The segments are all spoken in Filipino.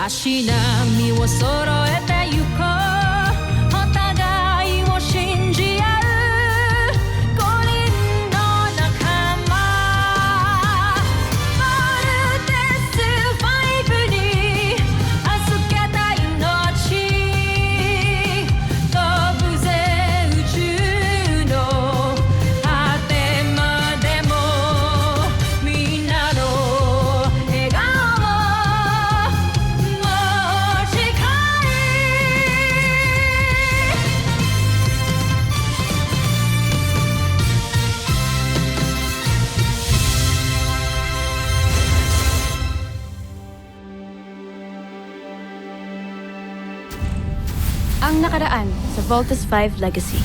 足並みを揃えてゆこうお互いを信じ合う五人の仲間まるでスファイブに預けた命飛ぶぜ宇宙の果てまでもみんなの笑顔持ち帰Ang nakaraan sa Voltus 5 Legacy.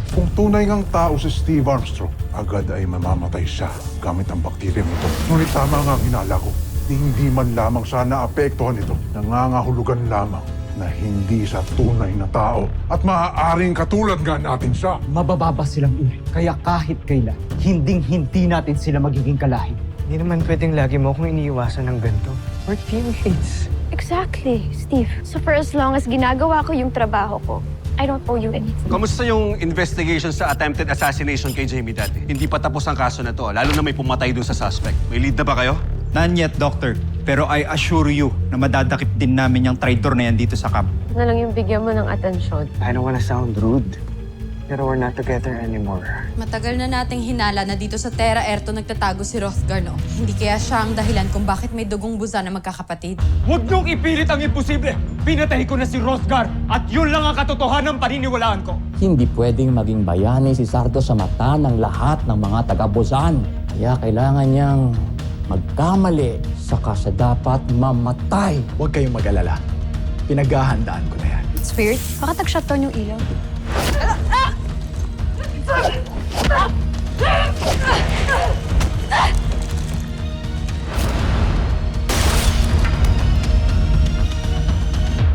Kung tunay ngang tao si Steve Armstrong, agad ay mamamatay siya gamit ang bakterya nito. Ngunit tama nga ang hinala ko. Hindi man lamang siya naapektuhan nito. Nangangahulugan lamang na hindi siya tunay na tao. At maaaring katulad nga natin siya. Mabababa silang uri. Kaya kahit kailan, hinding-hindi natin sila magiging kalahi. Hindi naman pwedeng lagi mo akong iniiwasan ng ganito. We're teammates. Exactly, Steve. So for as long as ginagawa ko yung trabaho ko, I don't owe you anything. Kamusta yung investigation sa attempted assassination kay Jamie dati? Hindi pa tapos ang kaso na to, lalo na may pumatay dun sa suspect. May lead na ba kayo? None yet, Doctor. Pero I assure you na madadakip din namin yung traitor na yan dito sa camp. Na lang yung bigyan mo ng atensyon. I don't wanna sound rude, pero we're not together anymore. Matagal na nating hinala na dito sa Terra Erto nagtatago si Hrothgar, no? Hindi kaya siya ang dahilan kung bakit may dugong buza na magkakapatid. Huwag niyong ipilit ang imposible! Pinatay ko na si Hrothgar at yun lang ang katotohanan paniniwalaan ko. Hindi pwedeng maging bayani si Sardo sa mata ng lahat ng mga taga-Buzan. Kaya kailangan niyang magkamali saka siya dapat mamatay. Huwag kayong mag-alala. Pinaghahandaan ko na yan. Spirit, baka tag-shutdown yung ilaw.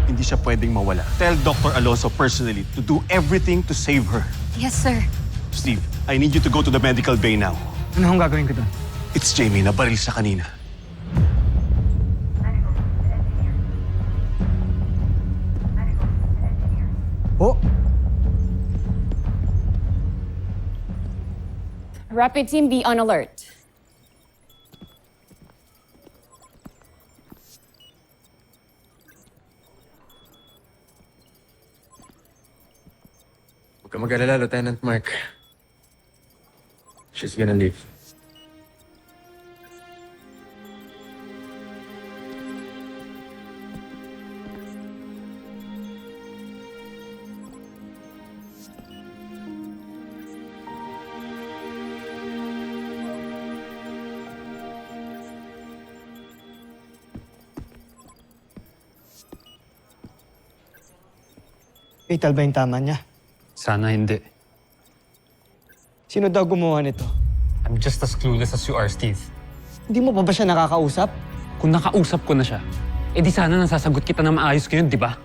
Hindi siya pwedeng mawala. Tell Dr. Alonso personally to do everything to save her. Yes, sir. Steve, I need you to go to the medical bay now. Ano akong gagawin ko doon? It's Jamie na baril sa kanina. Oh! Rapid team, be on alert. Huwag ka mag-alala, Lieutenant Mark. She's gonna leave. Fatal ba yung tama niya? Sana hindi. Sino daw gumawa nito? I'm just as clueless as you are, Steve. Hindi mo pa ba siya nakakausap? Kung nakausap ko na siya, di sana nasasagot kita na maayos ngayon, di ba?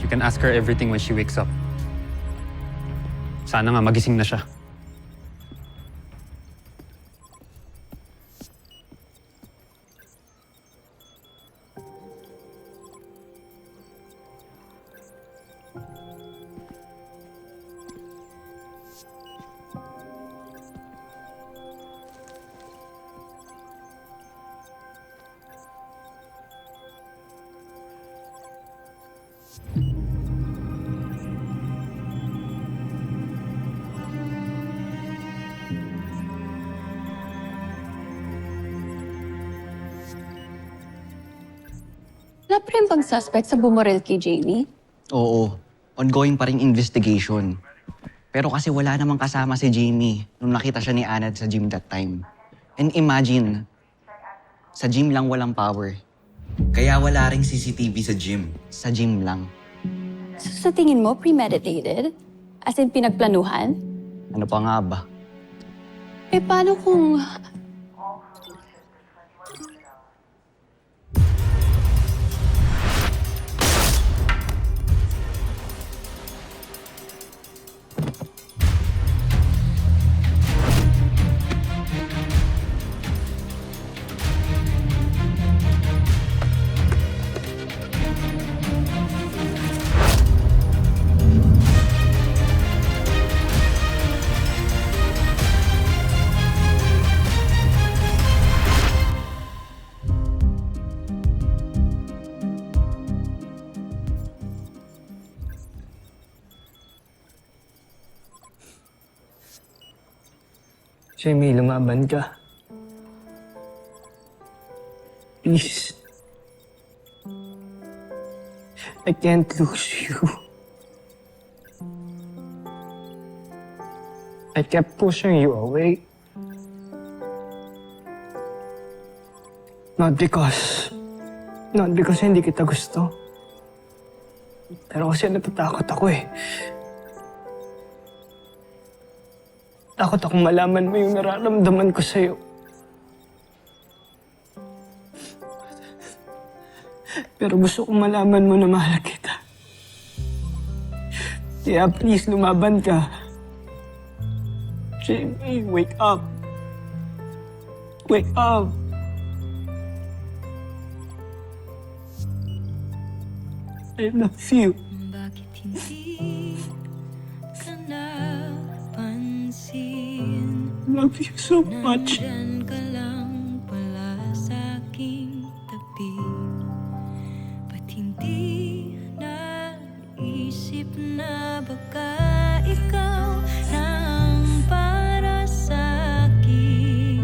You can ask her everything when she wakes up. Sana nga magising na siya. Wala pa rin bang suspect sa bumaril kay Jamie? Oo, ongoing pa ring investigation. Pero kasi wala namang kasama si Jamie nung nakita siya ni Anad sa gym that time. And imagine, sa gym lang walang power. Kaya wala ring CCTV sa gym. Sa gym lang. So, sa tingin mo, premeditated? As in, pinagplanuhan? Ano pa nga ba? Eh, paano kung Jamie, lumaban ka. Please. I can't lose you. I kept pushing you away. Not because hindi kita gusto. Pero kasi natatakot ako eh. Takot akong malaman mo yung nararamdaman ko sa'yo. Pero gusto kong malaman mo na mahal kita. Kaya please, lumaban ka. Jamie, wake up. Wake up. I love you. Bakit hindi ka napansin? Love you so much. Nandyan ka lang pala sa aking tabi. Ba't hindi naisip na baka ikaw lang para sa akin?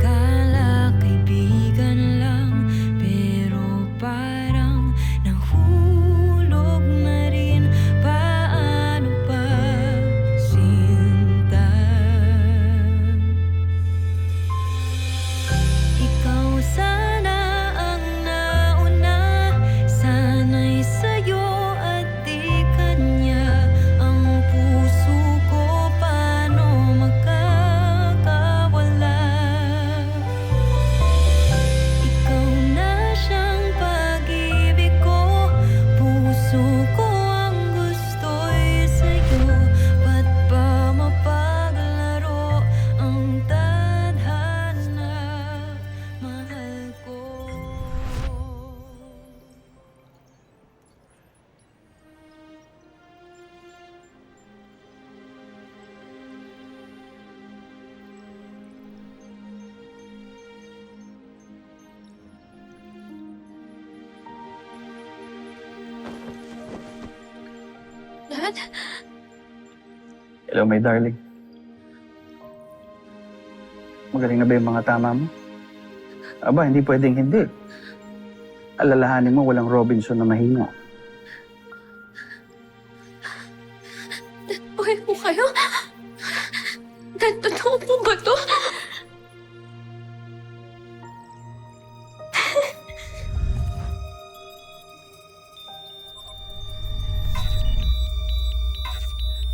Kala kaibigan lang, pero parang nahulog na rin. Paano pa sinta? Ikaw sana ang nauna, sana'y sa'yo at di kanya. Ang puso ko paano makakawala? Ikaw na siyang pag-ibig ko, puso ko ang gusto'y sa'yo. Ba't ba mapaglaro ang tadhana? Mahal ko. Dad? Hello, my darling. Magaling na ba yung mga tama mo? Aba, hindi pwedeng hindi. Alalahanin mo, walang Robinson na mahina. Dad, buhay po kayo? Dad, totoo po ba to?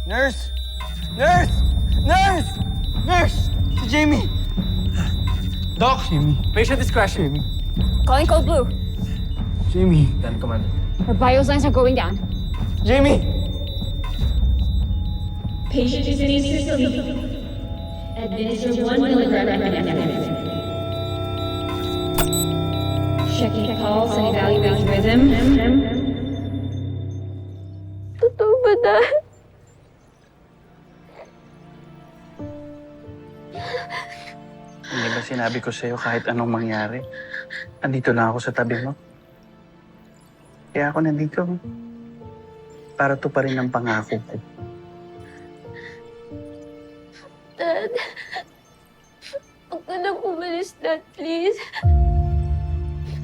Nurse! Nurse! Nurse! Nurse! Si Jamie! Doc! Jamie. Patient discretion. Calling code blue. Jamie. Then, Commander. Her vital signs are going down. Jamie! Patient is in system. Administer 1 milligram epinephrine. Checking pulse and evaluating rhythm. Totoo ba, Dad? Hindi ba sinabi ko sa'yo kahit anong mangyari? Andito lang ako sa tabi mo. Kaya ako nandito. Para to pa rin ang pangako ko. Dad, huwag ka nang umalis, Dad, please.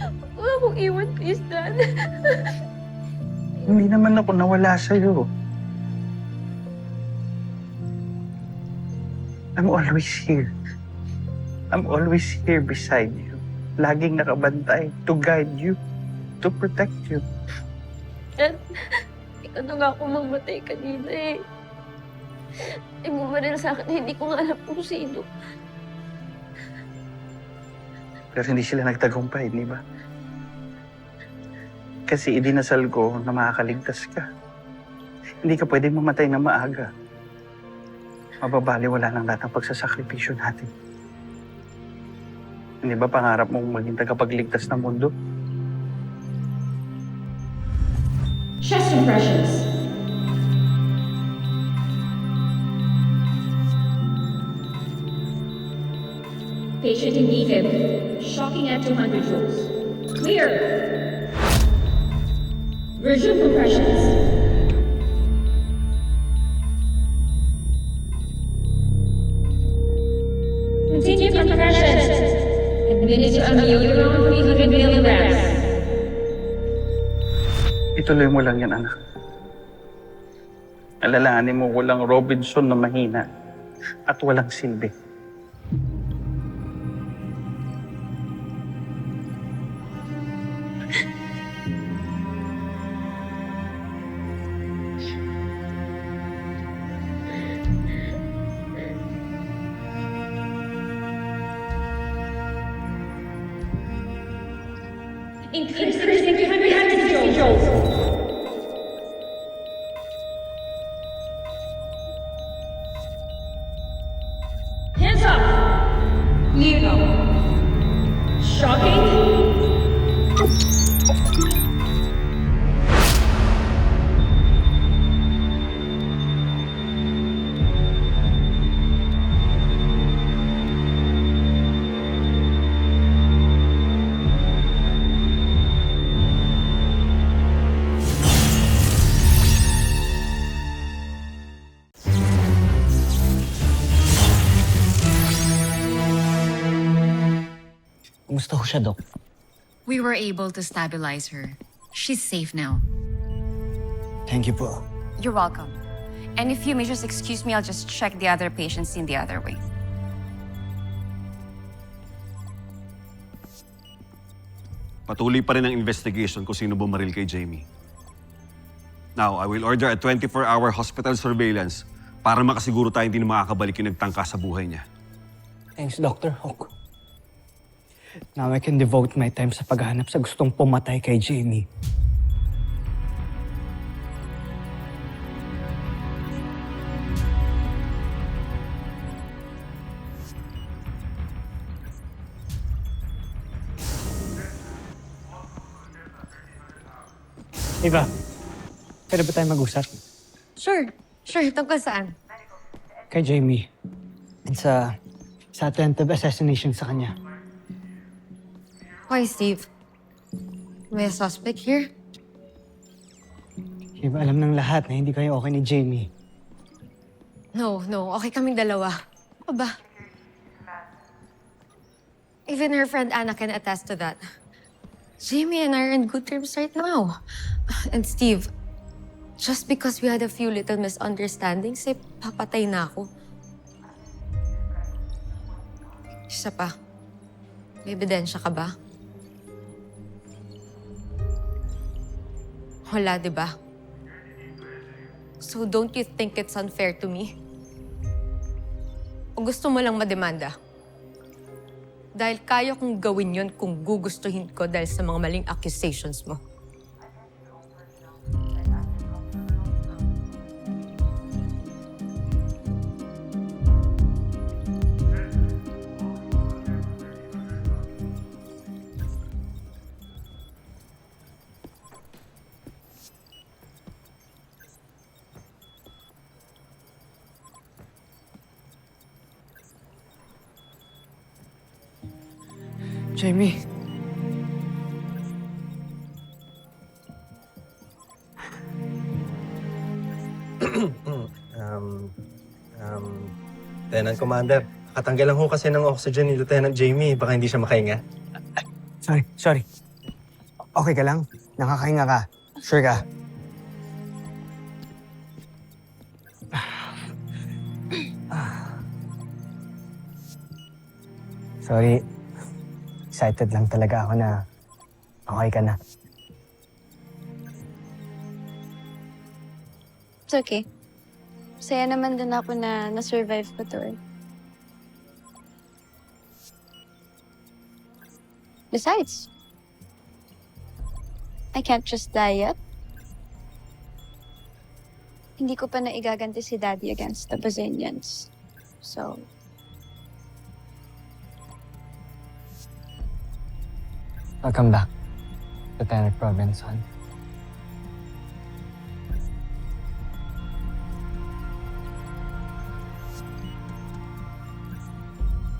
Huwag mo akong iwan, please, Dad. Hindi naman ako nawala sa'yo. I'm always here. I'm always here beside you. Laging nakabantay to guide you, to protect you. Dad, ikaw na nga ako mamatay kanina eh. Ay bumaril sa akin, hindi ko nga alam kung sino. Pero hindi sila nagtagumpay, di ba? Kasi idinasal ko na makakaligtas ka. Hindi ka pwedeng mamatay na maaga. Mababaliwala ng lahat ng pagsasakripisyo natin. Hindi ba pangarap mong maging tagapagligtas ng mundo? Chest impressions. Patient in defib. Shocking at 200 joules. Clear. Resume compressions. Ituloy mo lang yan, anak. Alalahanin mo, walang Robinson na mahina at walang silbi. Hands up! Leo. Shocking. Kumusta ho siya, Dok? We were able to stabilize her. She's safe now. Thank you po. You're welcome. And if you may just excuse me, I'll just check the other patients in the other way. Patuloy pa rin ang investigation kung sino bumaril kay Jamie. Now, I will order a 24-hour hospital surveillance para makasiguro tayo hindi na makakabalik yung nagtangka sa buhay niya. Thanks, Dr. Hook. Now I can devote my time sa paghahanap sa gustong pumatay kay Jamie. Eva, pwede ba tayo mag-usap? Sure. Sure. Tungkol saan? Kay Jamie. And sa attempted assassination sa kanya. Why, Steve? May a suspect here? Eva, alam ng lahat na hindi kayo okay ni Jamie. No. Okay kaming dalawa. Ano ba? Even her friend Anna can attest to that. Jamie and I are in good terms right now. And Steve, just because we had a few little misunderstandings, papatay na ako. Isa pa, may ebidensya ka ba? Wala, di ba? So don't you think it's unfair to me? O gusto mo lang mademanda? Dahil kaya kong gawin yun kung gugustuhin ko dahil sa mga maling accusations mo. Jamie. Lieutenant Commander, nakatanggal lang ho kasi ng oxygen ni Lieutenant Jamie. Baka hindi siya makahinga. Sorry. Okay ka lang? Nakakahinga ka? Sure ka? Sorry. Excited lang talaga ako na okay ka na. It's okay. Saya naman din ako na na-survive ko to eh. Besides, I can't just die yet. Hindi ko pa naigaganti si Daddy against the Brazilians. So, Welcome back, Lieutenant Robinson.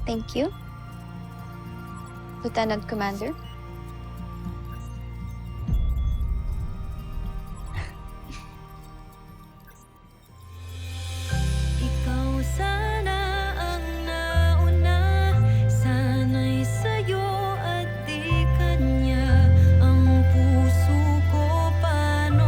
thank you, Lieutenant Commander. Sana'y sa'yo at di kanya ang puso ko paano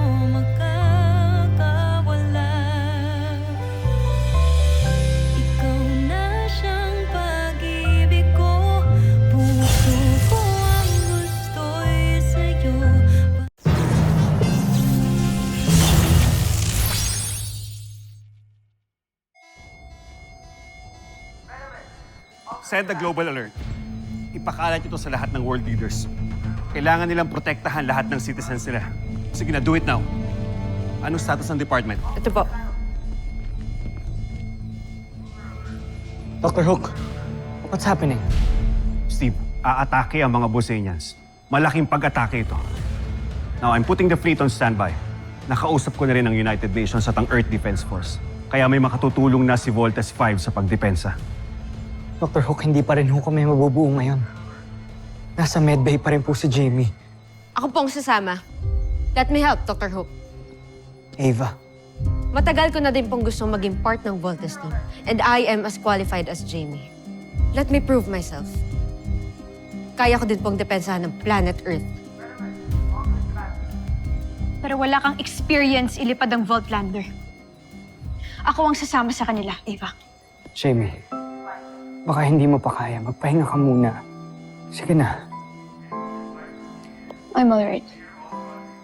Send the global alert. Ipakalat ito sa lahat ng world leaders. Kailangan nilang protektahan lahat ng citizens nila. Sige na, do it now. Anong status ng department? Ito po. Dr. Hook, what's happening? Steve, aatake ang mga Bosenians. Malaking pag-atake ito. Now, I'm putting the fleet on standby. Nakausap ko na rin ang United Nations at ang Earth Defense Force. Kaya may makatutulong na si Voltes 5 sa pagdepensa. Dr. Hook, hindi pa rin ho kami mabubuo ngayon. Nasa medbay pa rin po si Jamie. Ako po ang sasama. Let me help, Dr. Hook. Ava, Matagal ko na din pong gustong maging part ng Voltes team. And I am as qualified as Jamie. Let me prove myself. Kaya ko din pong depensahan ng planet Earth. Pero wala kang experience ilipad ang Voltlander. Ako ang sasama sa kanila, Ava. Jamie, baka hindi mo pa kaya. Magpahinga ka muna. Sige na. I'm alright.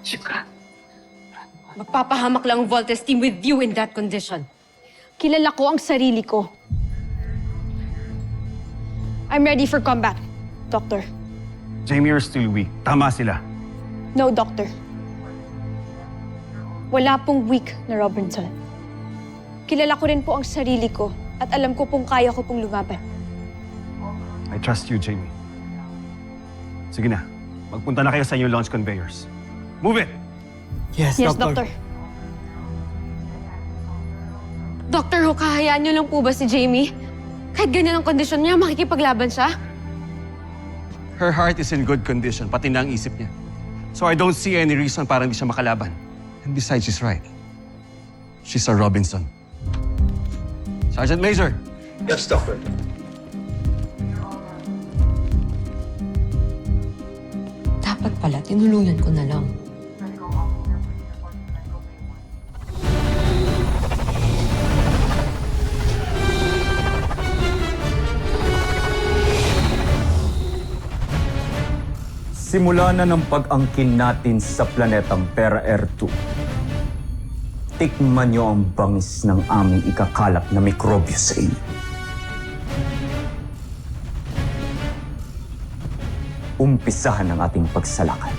Shukran. Magpapahamak lang ang Voltes team with you in that condition. Kilala ko ang sarili ko. I'm ready for combat, Doctor. Jamie, you're still weak. Tama sila. No, Doctor. Wala pong weak na Robinson. Kilala ko rin po ang sarili ko at alam ko pong kaya ko pong lumaban. I trust you, Jamie. Sige na. Magpunta na kayo sa inyong launch conveyors. Move it! Yes, Yes, Doctor. Doctor. Dr. Hook, hahayaan niyo lang po ba si Jamie? Kahit ganyan ang kondisyon niya, makikipaglaban siya? Her heart is in good condition, pati na ang isip niya. So I don't see any reason para hindi siya makalaban. And besides, she's right. She's a Robinson. Sergeant Major! Yes, Doctor. Dapat pala, tinulungan ko na lang. Simula na ng pag-angkin natin sa planetang Terra Air 2. Tikman niyo ang bangis ng aming ikakalap na mikrobyo sa inyo. Umpisahan ang ating pagsalakay.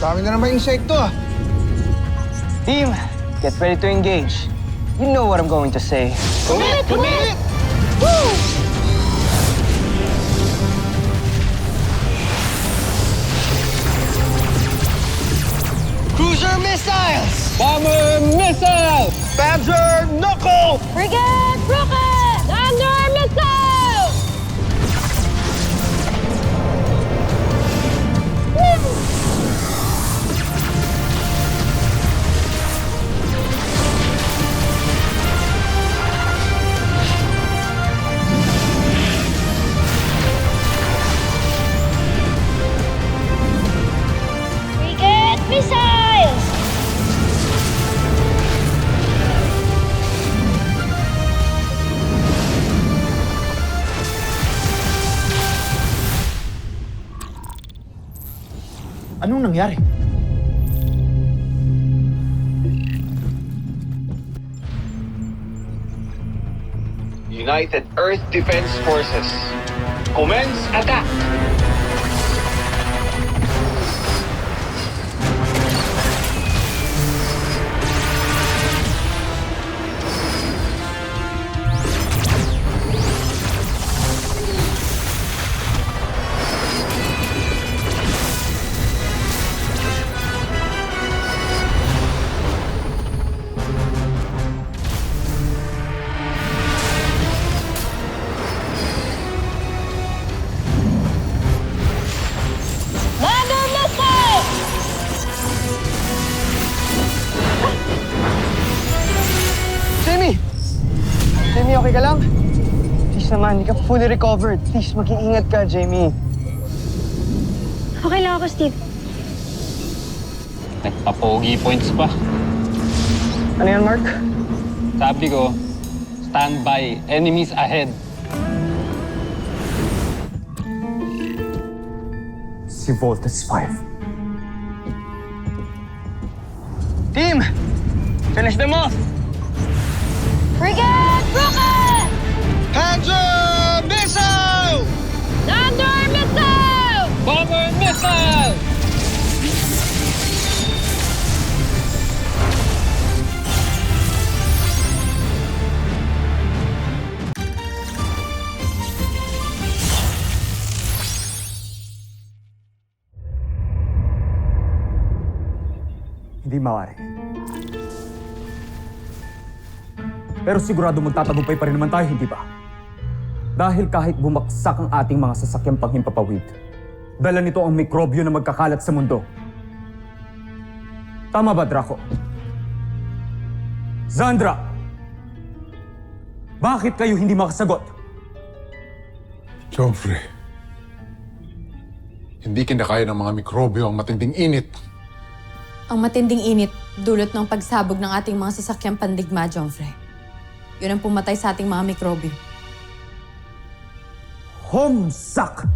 Dami na naman insekto ah. Team, get ready to engage. You know what I'm going to say. Commit! Commit! Cruiser missiles! Bomber missile! Panzer knuckle! Frigate rocket! Under missile! Frigate missiles! Anong nangyari? United Earth Defense Forces. Commence attack! Jamie! Jamie, okay ka lang? Please naman, hindi ka fully recovered. Please, mag-iingat ka, Jamie. Okay lang ako, Steve. Nagpa-pogi points pa. Ano yan, Mark? Sabi ko, stand by. Enemies ahead. Si Voltes 5. Team! Finish them off! Frigate! Rocket! Hands up! Missile! Thunder missile! Bomber missile! Hindi maaari. Pero sigurado magtatagumpay pa rin naman tayo, hindi ba? Dahil kahit bumagsak ang ating mga sasakyang panghimpapawid, dala nito ang mikrobyo na magkakalat sa mundo. Tama ba, Draco? Zandra! Bakit kayo hindi makasagot? Joffrey, hindi kinakaya ng mga mikrobyo ang matinding init. Ang matinding init, dulot ng pagsabog ng ating mga sasakyang pandigma, Joffrey. Yun ang pumatay sa ating mga mikrobyo. Homsak!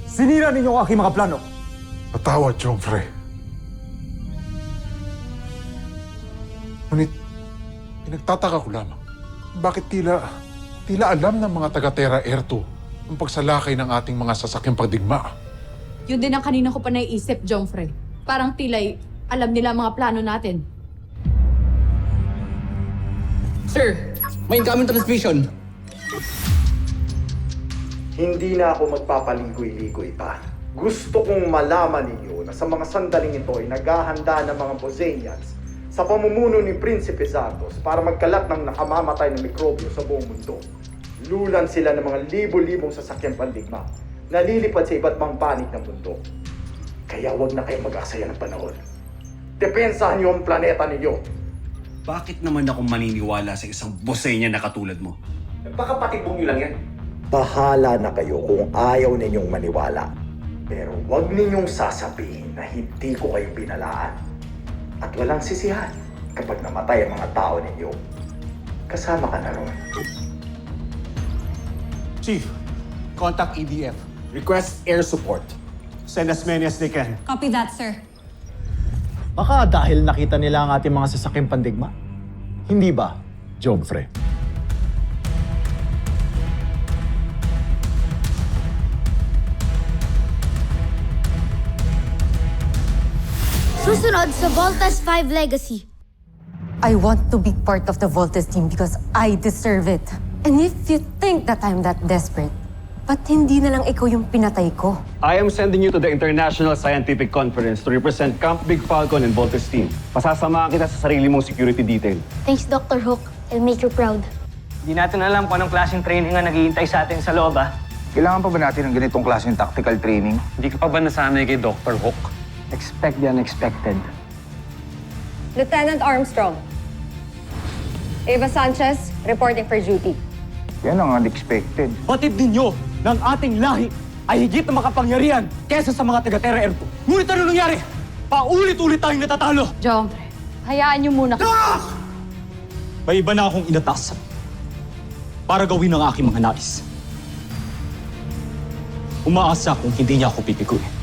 Sinira ninyo ang aking mga plano. Patawad, Joffrey. Ngunit, pinagtataka ko lamang. Bakit tila alam ng mga taga-Terra Air 2 ang pagsalakay ng ating mga sasakyang pagdigma? Yun din ang kanina ko pa naiisip, Joffrey. Parang tila'y alam nila ang mga plano natin. Sir, may incoming transmission. Hindi na ako magpapaligoy-ligoy pa. Gusto kong malaman ninyo na sa mga sandaling ito ay naghahanda ng mga Bosenians sa pamumuno ni Prinsipe Zardos para magkalat ng nakamamatay na mikrobyo sa buong mundo. Lulan sila ng mga libo-libong sasakyang pandigma na lilipad sa iba't mang panig ng mundo. Kaya wag na kayo mag-aksaya ng panahon. Depensahan niyo ang planeta ninyo. Bakit naman ako maniniwala sa isang Bosenya na katulad mo? Baka patibong niyo lang yan. Bahala na kayo kung ayaw ninyong maniwala. Pero wag ninyong sasabihin na hindi ko kayo binalaan. At walang sisihan kapag namatay ang mga tao ninyo. Kasama ka na ron. Chief, contact EDF. Request air support. Send as many as they can. Copy that, sir. Baka dahil nakita nila ang ating mga sasakyang pandigma? Hindi ba, Joffrey? Susunod sa Voltas 5 Legacy. I want to be part of the Voltes team because I deserve it. And if you think that I'm that desperate, ba't hindi na lang ikaw yung pinatay ko? I am sending you to the International Scientific Conference to represent Camp Big Falcon and Voltes team. Pasasamahan kita sa sarili mong security detail. Thanks, Dr. Hook. I'll make you proud. Hindi natin alam kung anong klaseng training ang naghihintay sa atin sa loob, ah. Kailangan pa ba natin ng ganitong klaseng tactical training? Hindi ka pa ba nasanay kay Dr. Hook? Expect the unexpected. Lieutenant Armstrong. Eva Sanchez, reporting for duty. Yan ang unexpected. Batid ninyo ng ating lahi ay higit na makapangyarihan kesa sa mga taga-Terra Air 2. Ngunit ano nangyari? Paulit-ulit tayong natatalo. Joffrey, hayaan niyo muna. May iba na akong inatas para gawin ang aking mga nais. umaasa kung hindi niya ako pipiguin.